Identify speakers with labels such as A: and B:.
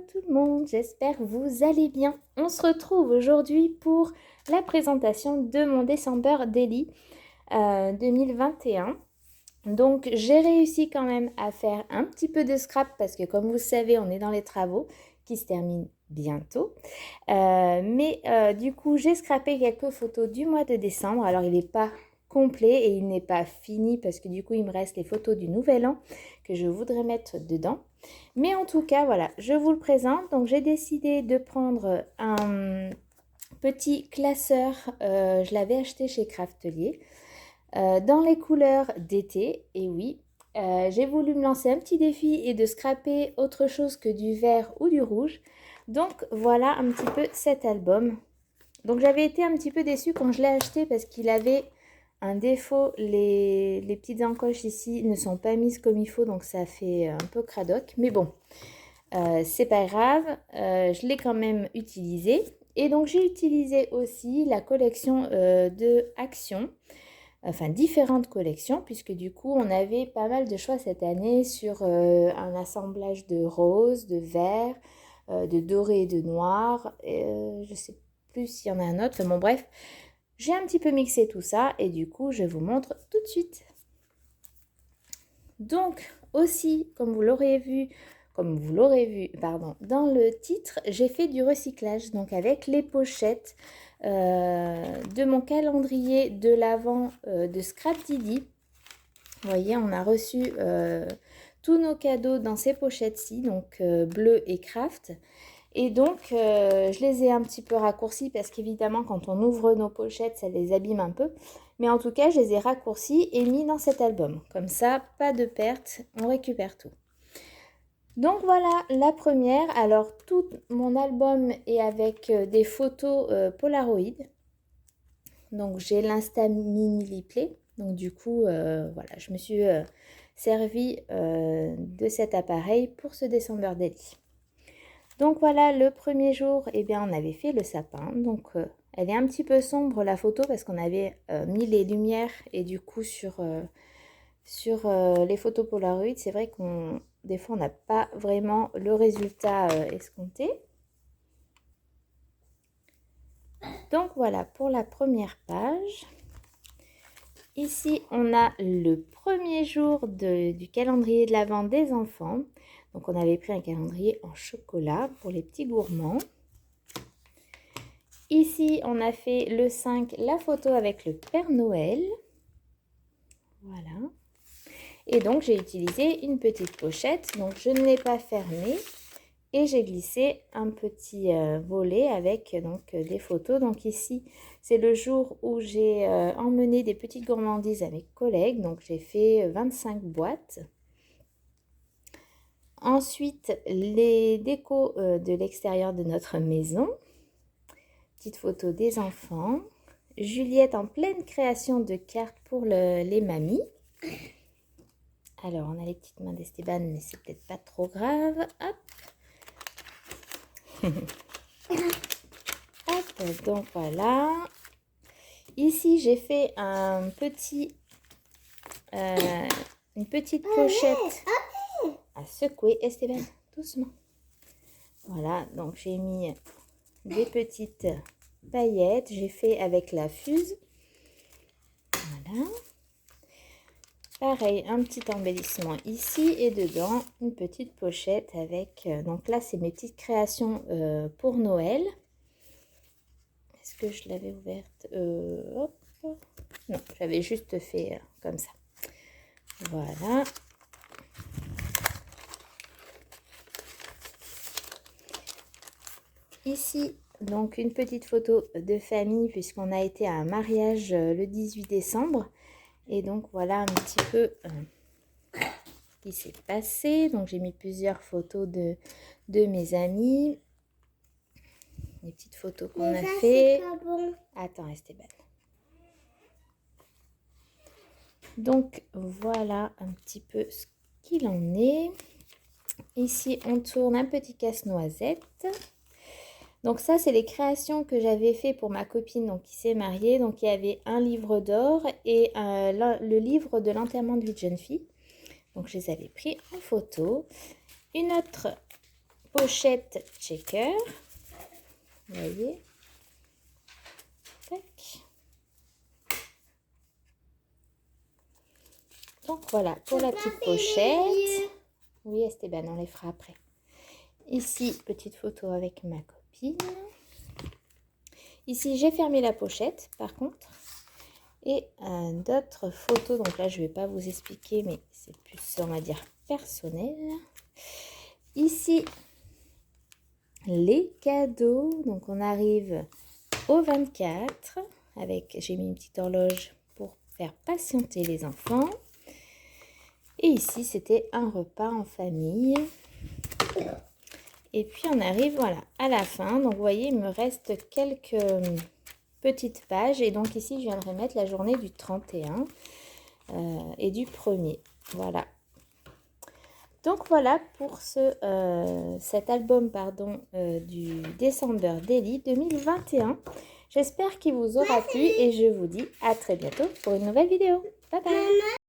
A: tout le monde, j'espère que vous allez bien. On se retrouve aujourd'hui pour la présentation de mon December Daily 2021. Donc j'ai réussi quand même à faire un petit peu de scrap parce que comme vous le savez, on est dans les travaux qui se terminent bientôt. Du coup, j'ai scrappé quelques photos du mois de décembre. Alors il n'est pas complet et il n'est pas fini parce que du coup il me reste les photos du nouvel an que je voudrais mettre dedans. Mais en tout cas, voilà, je vous le présente. Donc j'ai décidé de prendre un petit classeur, je l'avais acheté chez Craftelier, dans les couleurs d'été. Et oui, j'ai voulu me lancer un petit défi et de scraper autre chose que du vert ou du rouge. Donc voilà un petit peu cet album. Donc j'avais été un petit peu déçue quand je l'ai acheté parce qu'il avait un défaut, les petites encoches ici ne sont pas mises comme il faut, donc ça fait un peu cradoc. Mais bon, c'est pas grave, je l'ai quand même utilisé. Et donc j'ai utilisé aussi la collection de Action, enfin différentes collections, puisque du coup on avait pas mal de choix cette année sur un assemblage de rose, de vert, de doré et de noir. Je sais plus s'il y en a un autre, enfin bon bref. J'ai un petit peu mixé tout ça et du coup, je vous montre tout de suite. Donc, aussi, comme vous l'aurez vu, dans le titre, j'ai fait du recyclage. Donc, avec les pochettes de mon calendrier de l'Avent de Scrap Didi. Vous voyez, on a reçu tous nos cadeaux dans ces pochettes-ci, donc bleu et craft. Et donc, je les ai un petit peu raccourcis parce qu'évidemment, quand on ouvre nos pochettes, ça les abîme un peu. Mais en tout cas, je les ai raccourcis et mis dans cet album. Comme ça, pas de perte, on récupère tout. Donc voilà la première. Alors, tout mon album est avec des photos Polaroid. Donc, j'ai l'Insta Mini Play. Donc, du coup, voilà, je me suis servi de cet appareil pour ce December Daily. Donc voilà, le premier jour, eh bien, on avait fait le sapin. Donc elle est un petit peu sombre la photo parce qu'on avait mis les lumières et du coup sur les photos Polaroid, c'est vrai qu'on des fois on n'a pas vraiment le résultat escompté. Donc voilà pour la première page. Ici, on a le premier jour du calendrier de l'Avent des enfants. Donc, on avait pris un calendrier en chocolat pour les petits gourmands. Ici, on a fait le 5, la photo avec le Père Noël. Voilà. Et donc, j'ai utilisé une petite pochette. Donc, je ne l'ai pas fermée. Et j'ai glissé un petit volet avec donc des photos. Donc ici, c'est le jour où j'ai emmené des petites gourmandises à mes collègues. Donc j'ai fait 25 boîtes. Ensuite, les décos de l'extérieur de notre maison. Petite photo des enfants. Juliette en pleine création de cartes pour les mamies. Alors, on a les petites mains d'Esteban, mais c'est peut-être pas trop grave. Hop. Hop, donc voilà. Ici, j'ai fait un petit, une petite pochette à secouer. Esteban, doucement. Voilà, donc j'ai mis des petites paillettes. J'ai fait avec la fuse. Voilà. Pareil, un petit embellissement ici et dedans, une petite pochette avec... donc là, c'est mes petites créations pour Noël. Est-ce que je l'avais ouverte hop. Non, j'avais juste fait comme ça. Voilà. Ici, donc une petite photo de famille puisqu'on a été à un mariage le 18 décembre. Et donc voilà un petit peu ce qui s'est passé. Donc j'ai mis plusieurs photos de mes amis. Les petites photos qu'on a fait. Bon. Attends, Esteban. Donc voilà un petit peu ce qu'il en est. Ici, on tourne un petit casse-noisette. Donc ça, c'est les créations que j'avais fait pour ma copine donc, qui s'est mariée. Donc il y avait un livre d'or et le livre de l'enterrement de vie de jeune fille. Donc je les avais pris en photo. Une autre pochette checker. Vous voyez. Tac. Donc voilà pour la petite pochette. Oui Esteban, on les fera après. Ici, petite photo avec ma copine. Ici, j'ai fermé la pochette par contre. Et d'autres photos, donc là je ne vais pas vous expliquer, mais c'est plus, on va dire, personnel. Ici, les cadeaux. Donc on arrive au 24 avec, j'ai mis une petite horloge pour faire patienter les enfants. Et ici, c'était un repas en famille. Et puis, on arrive, voilà, à la fin. Donc, vous voyez, il me reste quelques petites pages. Et donc, ici, je viendrai mettre la journée du 31 et du 1er. Voilà. Donc, voilà pour cet album, pardon, du December Daily 2021. J'espère qu'il vous aura plu et je vous dis à très bientôt pour une nouvelle vidéo. Bye bye!